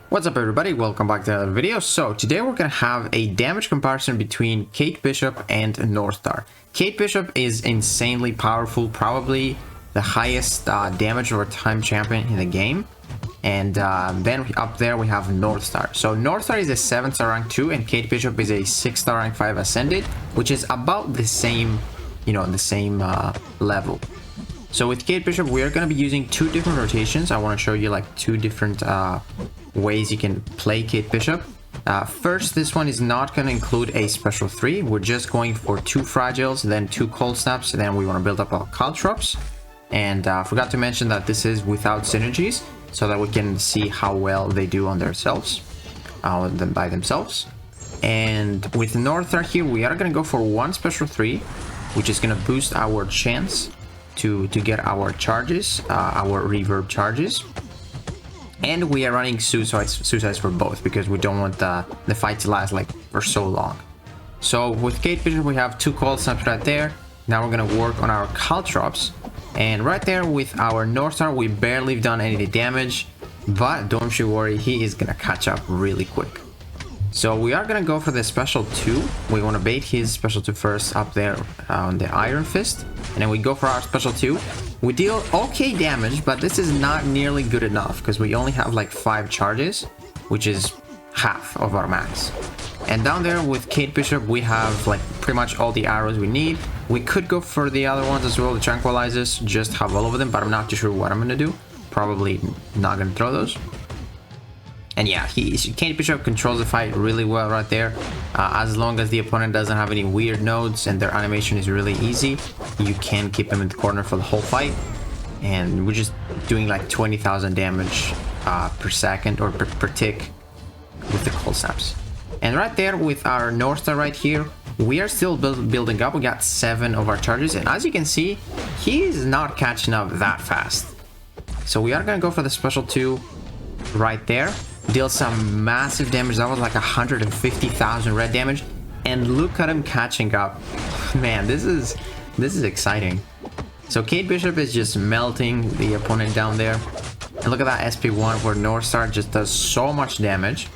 What's up everybody, welcome back to another video. So today we're going to have a damage comparison between Kate Bishop and Northstar. Kate Bishop is insanely powerful, probably the highest damage over time champion in the game. And then up there we have Northstar. So Northstar is a 7-star rank 2 and Kate Bishop is a 6-star rank 5 ascended, which is about the same, level. So with Kate Bishop, we are going to be using two different rotations. I want to show you like two different ways you can play Kate Bishop. First, this one is not going to include a special 3. We're just going for 2 fragiles, then 2 cold snaps, then we want to build up our caltrops. And I forgot to mention that this is without synergies, so that we can see how well they do on themselves, by themselves. And with Northstar here, we are going to go for 1 special 3, which is going to boost our chance to get our charges, our reverb charges. And we are running suicides for both because we don't want the fight to last like for so long. So with Kate Bishop, we have 2 cold snaps right there. Now we're gonna work on our caltrops, and right there with our Northstar, we barely done any damage, but don't you worry, he is gonna catch up really quick. So we are gonna go for the special 2. We want to bait his special 2 first up there on the Iron Fist, and then we go for our special 2. We deal okay damage, but this is not nearly good enough because we only have like 5 charges, which is half of our max. And down there with Kate Bishop, we have like pretty much all the arrows we need. We could go for the other ones as well, the tranquilizers, just have all of them, but I'm not too sure what I'm gonna do. Probably not gonna throw those. And yeah, Kate Bishop controls the fight really well right there. As long as the opponent doesn't have any weird nodes and their animation is really easy, you can keep them in the corner for the whole fight. And we're just doing like 20,000 damage per second or per tick with the cold snaps. And right there with our Northstar right here, we are still building up. We got 7 of our charges, and as you can see, he is not catching up that fast. So we are gonna go for the special 2 right there. Deal some massive damage. That was like 150,000 red damage, and look at him catching up. Man, this is exciting. So Kate Bishop is just melting the opponent down there, and look at that SP1 where Northstar just does so much damage.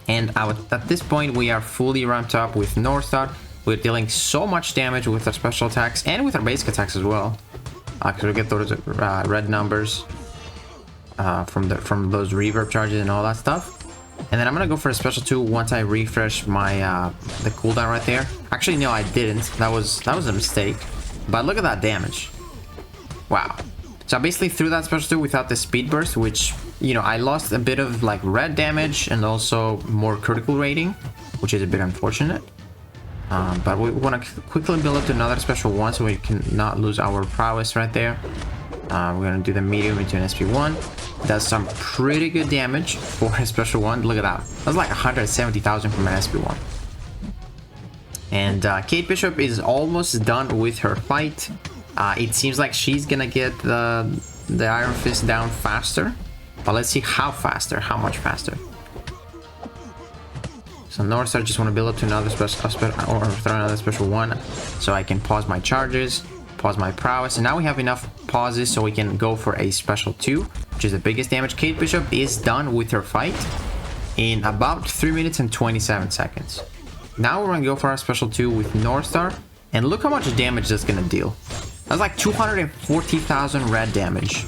And at this point we are fully ramped up with Northstar. We're dealing so much damage with our special attacks and with our basic attacks as well, because we get those red numbers from those reverb charges and all that stuff. And then I'm gonna go for a special 2 once I refresh my the cooldown right there. Actually, no, I didn't. That was a mistake. But look at that damage. Wow. So I basically threw that special 2 without the speed burst, which, I lost a bit of like red damage and also more critical rating, which is a bit unfortunate. But we want to quickly build up to another special 1 so we can not lose our prowess right there. We're gonna do the medium into an SP1. Does some pretty good damage for a special 1. Look at that. That's like 170,000 from an SP1. And Kate Bishop is almost done with her fight. It seems like she's gonna get the Iron Fist down faster. But let's see how much faster. So Northstar just want to build up to another special, or throw another special 1, so I can pause my charges, pause my prowess, and now we have enough pauses so we can go for a special 2, which is the biggest damage. Kate Bishop is done with her fight in about 3 minutes and 27 seconds. Now we're gonna go for our special 2 with Northstar, and look how much damage that's gonna deal. That's like 240,000 red damage,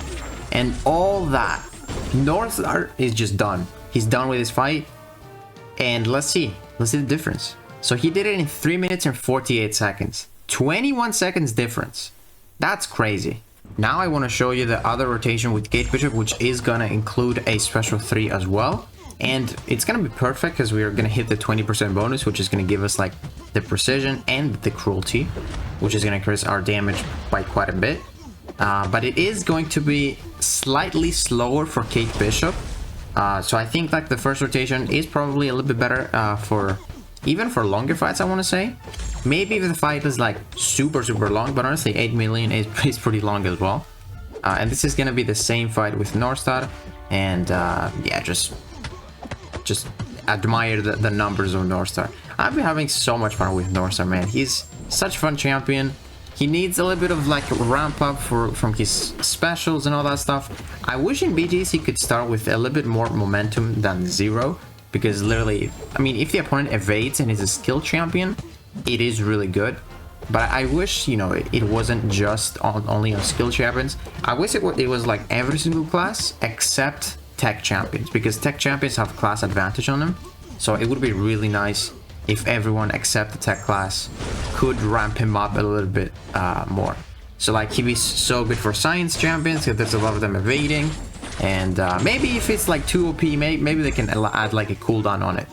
and all that. Northstar is just done. He's done with his fight, and let's see the difference. So he did it in 3 minutes and 48 seconds. 21 seconds difference. That's crazy. Now I want to show you the other rotation with Kate Bishop, which is gonna include a special 3 as well. And it's gonna be perfect because we are gonna hit the 20% bonus, which is gonna give us like the precision and the cruelty, which is gonna increase our damage by quite a bit. But it is going to be slightly slower for Kate Bishop. So I think like the first rotation is probably a little bit better even for longer fights, I want to say. Maybe if the fight is like super long, but honestly 8 million is pretty long as well. And this is gonna be the same fight with Northstar, and yeah, just admire the numbers of Northstar. I've been having so much fun with Northstar, man. He's such a fun champion. He needs a little bit of like a ramp up from his specials and all that stuff. I wish in BGs he could start with a little bit more momentum than 0, because literally, I mean, if the opponent evades and is a skill champion, it is really good. But I wish, you know, it wasn't just only on skill champions. I wish it was like every single class except tech champions, because tech champions have class advantage on them. So it would be really nice if everyone except the tech class could ramp him up a little bit more. So like he'd be so good for science champions because there's a lot of them evading, and maybe if it's like too OP, maybe they can add like a cooldown on it.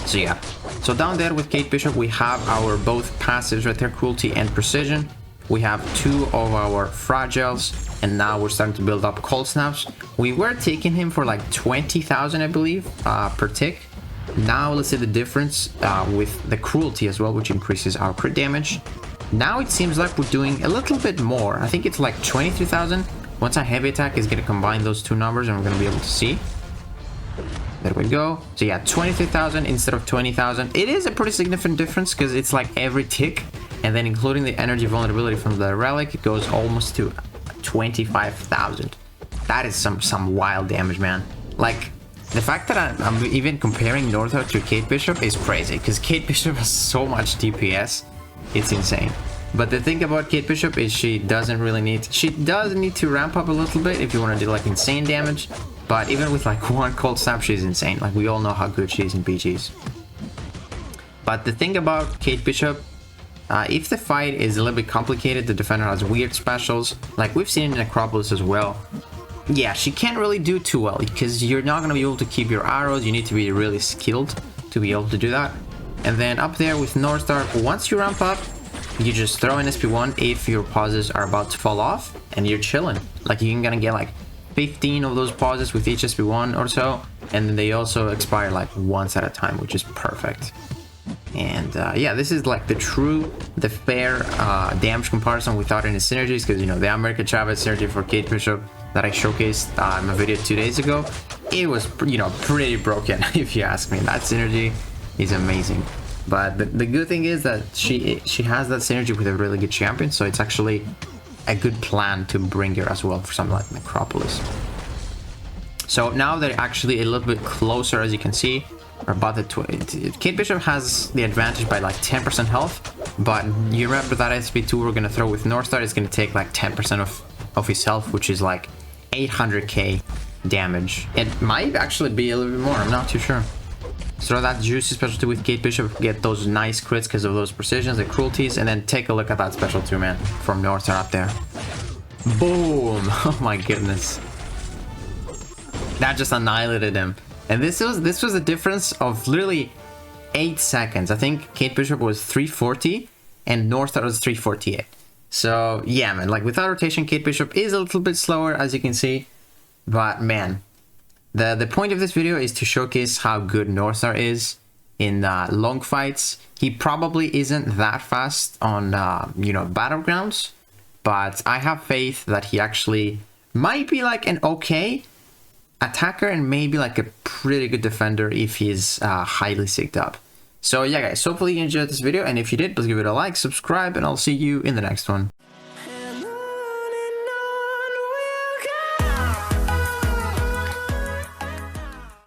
So yeah, so down there with Kate Bishop we have our both passives right there, cruelty and precision. We have 2 of our fragiles, and now we're starting to build up cold snaps. We were taking him for like 20,000 I believe per tick. Now let's see the difference with the cruelty as well, which increases our crit damage. Now it seems like we're doing a little bit more. I think it's like 23,000. Once our heavy attack is going to combine those 2 numbers, and we're going to be able to see. There we go. So yeah, 23,000 instead of 20,000. It is a pretty significant difference because it's like every tick, and then including the energy vulnerability from the relic, it goes almost to 25,000. That is some wild damage, man. Like, the fact that I'm even comparing Northstar to Kate Bishop is crazy, because Kate Bishop has so much DPS. It's insane. But the thing about Kate Bishop is she doesn't really need... She does need to ramp up a little bit if you want to do like insane damage. But even with like 1 cold snap, she's insane. Like, we all know how good she is in BGs. But the thing about Kate Bishop, if the fight is a little bit complicated, the defender has weird specials, like we've seen in Necropolis as well. Yeah, she can't really do too well, because you're not going to be able to keep your arrows. You need to be really skilled to be able to do that. And then up there with Northstar, once you ramp up, you just throw in SP1 if your pauses are about to fall off, and you're chilling. Like, you're gonna get like 15 of those pauses with each SP1 or so, and then they also expire like once at a time, which is perfect. And yeah, this is like the fair damage comparison without any synergies, because, you know, the America Chavez synergy for Kate Bishop that I showcased in a video 2 days ago, it was, you know, pretty broken if you ask me. That synergy is amazing. But the good thing is that she has that synergy with a really good champion, so it's actually a good plan to bring her as well for something like Necropolis. So now they're actually a little bit closer, as you can see. Or about the Kate Bishop has the advantage by like 10% health, but you remember that SP2 we're gonna throw with Northstar is gonna take like 10% of his health, which is like 800k damage. It might actually be a little bit more, I'm not too sure. So that juicy specialty with Kate Bishop, get those nice crits because of those precisions and cruelties, and then take a look at that special too, man, from Northstar up there. Boom! Oh my goodness. That just annihilated him. And this was a difference of literally 8 seconds. I think Kate Bishop was 340 and Northstar was 348. So yeah, man, like without rotation, Kate Bishop is a little bit slower, as you can see. But man, the point of this video is to showcase how good Northstar is in long fights. He probably isn't that fast on you know, battlegrounds, but I have faith that he actually might be like an okay attacker and maybe like a pretty good defender if he's highly synced up. So yeah guys, hopefully you enjoyed this video, and if you did, please give it a like, subscribe, and I'll see you in the next one.